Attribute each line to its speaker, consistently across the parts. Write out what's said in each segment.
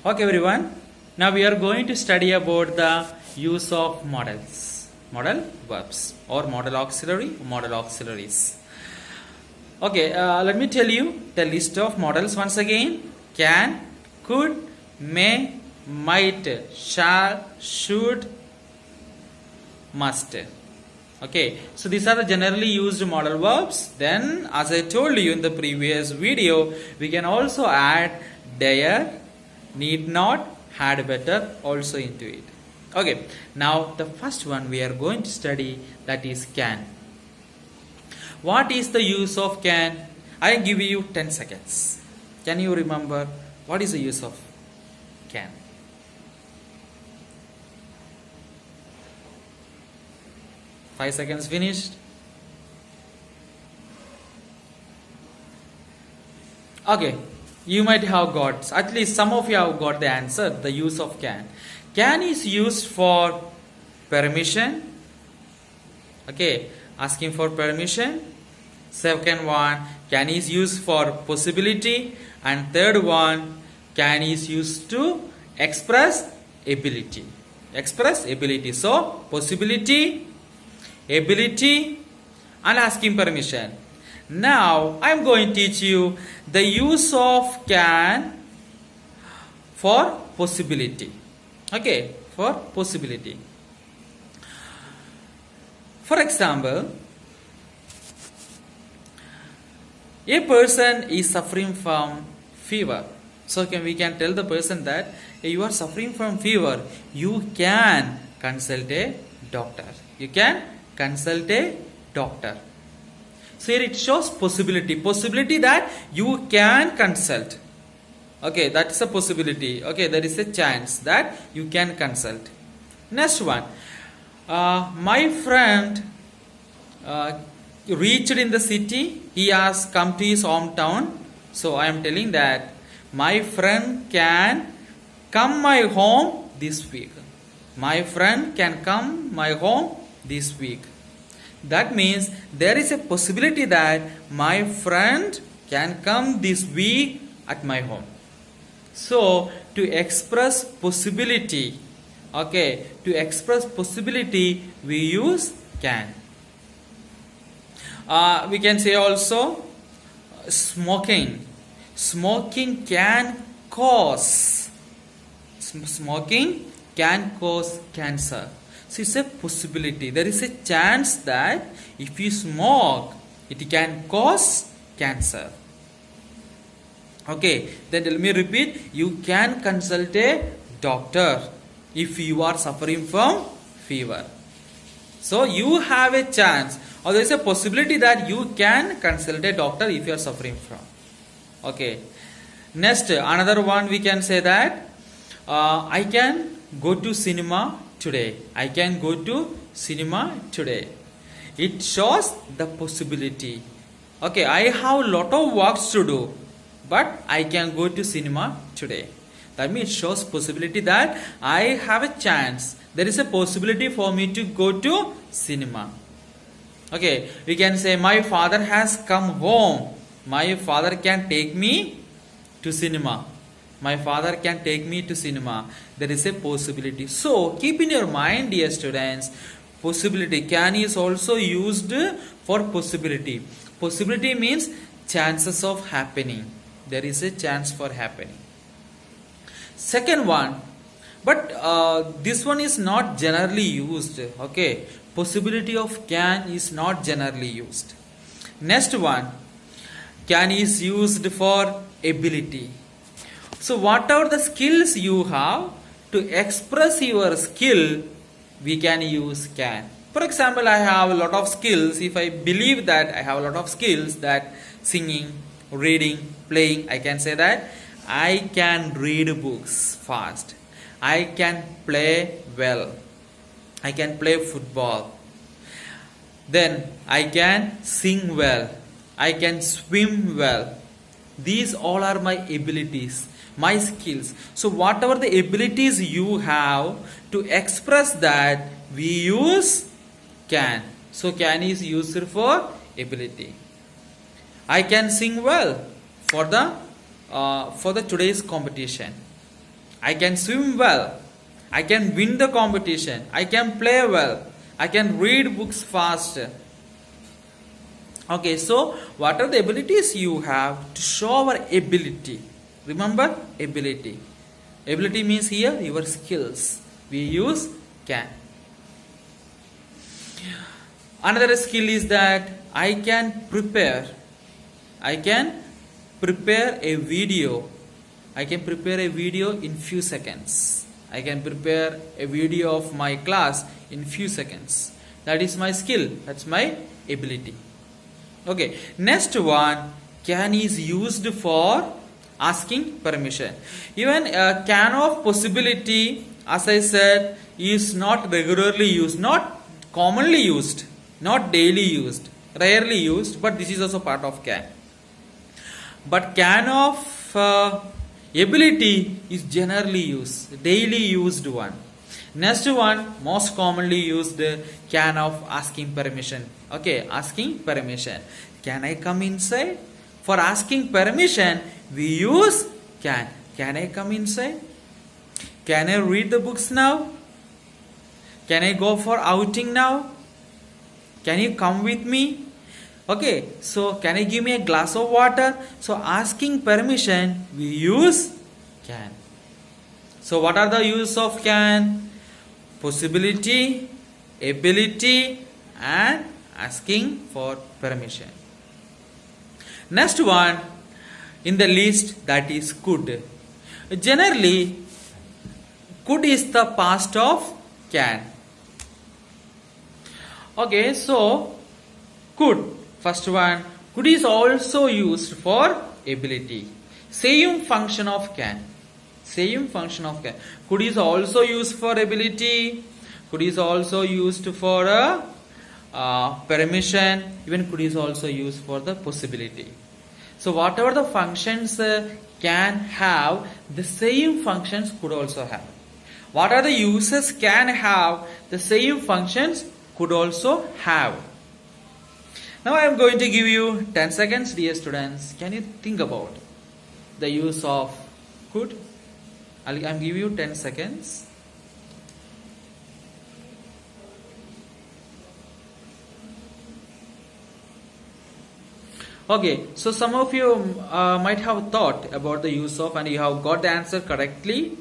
Speaker 1: Okay, everyone. Now we are going to study about the use of models, model verbs, or model auxiliary, model auxiliaries. Okay, let me tell you the list of models once again: can, could, may, might, shall, should, must. Okay, so these are the generally used modal verbs. Then, as I told you in the previous video, we can also add dare, need not, had better also into it. Okay, now the first one we are going to study, that is can. What is the use of can? I give you 10 seconds. Can you remember what is the use of can? Five seconds finished. Okay, you might have got, at least some of you have got the answer, the use of can. Can is used for permission. Okay, asking for permission. Second one, can is used for possibility. And third one, can is used to express ability. Express ability. So, possibility, ability, and asking permission. Now I am going to teach you the use of can for possibility. Okay, for possibility. For example, a person is suffering from fever. So we can tell the person that you are suffering from fever, you can consult a doctor. You can consult a doctor. So here it shows possibility. Possibility that you can consult. Okay, that's a possibility. Okay, there is a chance that you can consult. Next one. My friend reached in the city. He has come to his hometown. So I am telling that my friend can come my home this week. My friend can come my home this week. That means there is a possibility that my friend can come this week at my home. So, to express possibility, okay, to express possibility, we use can. We can say also smoking. Smoking can cause. Smoking can cause cancer. So it's a possibility. There is a chance that if you smoke, it can cause cancer. Okay, then let me repeat. You can consult a doctor if you are suffering from fever. So you have a chance, or there is a possibility that you can consult a doctor if you are suffering from. Okay. Next, another one we can say that I can go to cinema today. I can go to cinema today. It shows the possibility. Okay, I have a lot of works to do, but I can go to cinema today. That means it shows possibility that I have a chance. There is a possibility for me to go to cinema. Okay, we can say my father has come home. My father can take me to cinema. My father can take me to cinema. There is a possibility. So, keep in your mind, dear students, possibility. Can is also used for possibility. Possibility means chances of happening. There is a chance for happening. Second one, but this one is not generally used. Okay, possibility of can is not generally used. Next one, can is used for ability. So whatever the skills you have, to express your skill, we can use can. For example, I have a lot of skills. If I believe that I have a lot of skills, that singing, reading, playing, I can say that I can read books fast. I can play well. I can play football. Then I can sing well. I can swim well. These all are my abilities, my skills. So whatever the abilities you have, to express that, we use can. So can is used for ability. I can sing well for the today's competition. I can swim well, I can win the competition, I can play well, I can read books fast. Okay, so what are the abilities you have to show our ability? Remember, ability. Ability means here your skills. We use can. Another skill is that I can prepare a video. I can prepare a video in few seconds. I can prepare a video of my class in few seconds. That is my skill. That's my ability. Okay. Next one, can is used for asking permission. Even a can of possibility, as I said, is not regularly used, not commonly used, not daily used, rarely used, but this is also part of can. But can of ability is generally used, daily used one. Next one, most commonly used, can of asking permission. Okay, asking permission. Can I come inside? For asking permission, we use can. Can I come inside? Can I read the books now? Can I go for outing now? Can you come with me? Okay, so can I give me a glass of water? So asking permission, we use can. So what are the use of can? Possibility, ability, and asking for permission. Next one in the list, that is could. Generally, could is the past of can. Okay, so could, first one, could is also used for ability. Same function of can. Same function of can. Could is also used for ability. Could is also used for permission. Even could is also used for the possibility. So whatever the functions can have, the same functions could also have. What are the uses can have, the same functions could also have. Now I am going to give you 10 seconds, dear students. Can you think about the use of could? I am give you 10 seconds. Okay, so some of you might have thought about the use of, and you have got the answer correctly.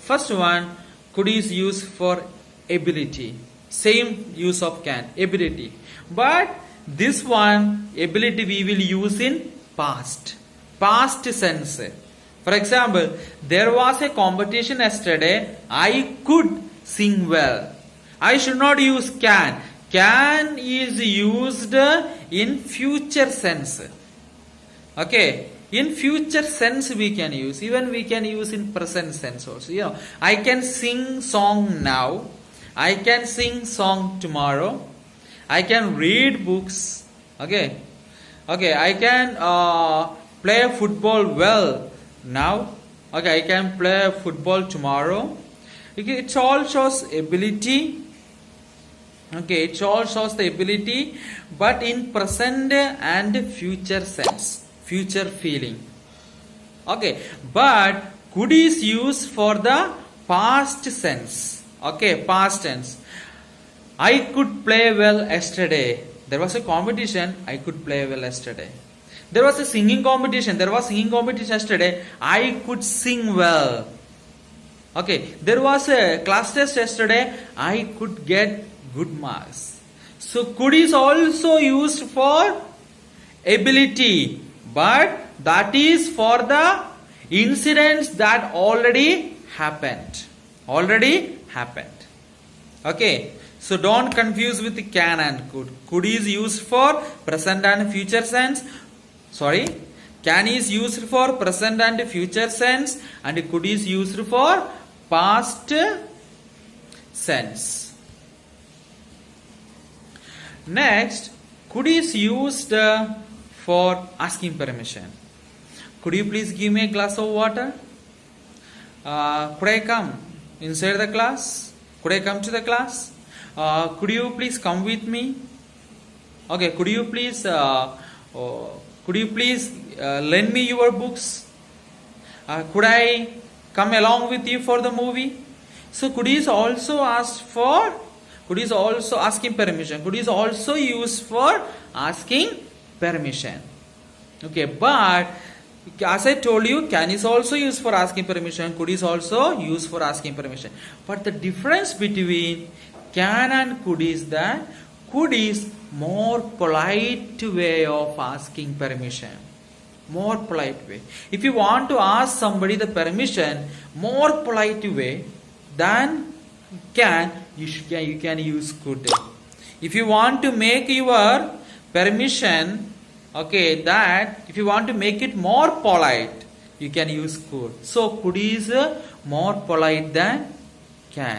Speaker 1: First one, could is used for ability. Same use of can, ability. But this one, ability, we will use in past sense. For example, there was a competition yesterday. I could sing well. I should not use can. Can is used in future sense. Okay, in future sense we can use. Even we can use in present sense also. You know, I can sing song now. I can sing song tomorrow. I can read books. Okay, I can play football well now. Okay, I can play football tomorrow. Okay, it all shows ability. Okay, it all shows the ability, but in present and future sense, future feeling. Okay, but could is used for the past sense. Okay, past tense. I could play well yesterday. There was a competition. I could play well yesterday. There was a singing competition. There was singing competition yesterday. I could sing well. Okay, there was a class test yesterday. I could get good marks. So could is also used for ability, but that is for the incidents that already happened. Okay, so don't confuse with can and could. Could is used for present and future sense. Can is used for present and future sense, and could is used for past sense. Next, could is used for asking permission. Could you please give me a glass of water? Could I come inside the class? Could I come to the class? Could you please come with me? Okay, could you please lend me your books? Could I come along with you for the movie? So could is also asked for, could is also asking permission. Could is also used for asking permission. Okay, but as I told you, can is also used for asking permission. Could is also used for asking permission. But the difference between can and could is that could is more polite way of asking permission. More polite way. If you want to ask somebody the permission, more polite way than can, you can use could. If you want to make your permission, okay, that if you want to make it more polite, you can use could. So could is more polite than can.